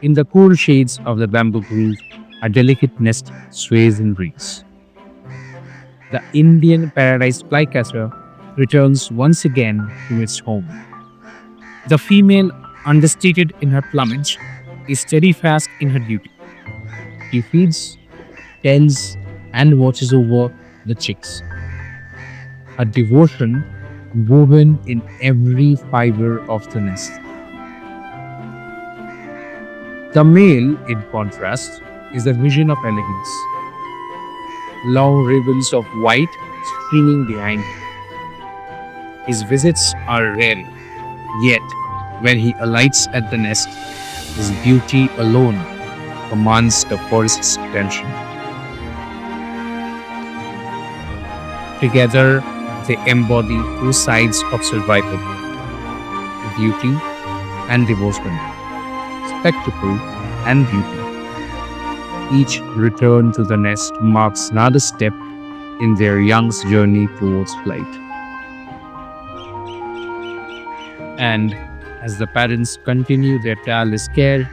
In the cool shades of the bamboo grove, a delicate nest sways in breeze. The Indian paradise flycatcher returns once again to its home. The female, understated in her plumage, is steadfast in her duty. She feeds, tends, and watches over the chicks. A devotion woven in every fiber of the nest. The male, in contrast, is a vision of elegance. Long ribbons of white streaming behind him. His visits are rare, yet when he alights at the nest, his beauty alone commands the forest's attention. Together, they embody two sides of survival: beauty and devotion, spectacle and beauty. Each return to the nest marks another step in their young's journey towards flight. And as the parents continue their tireless care,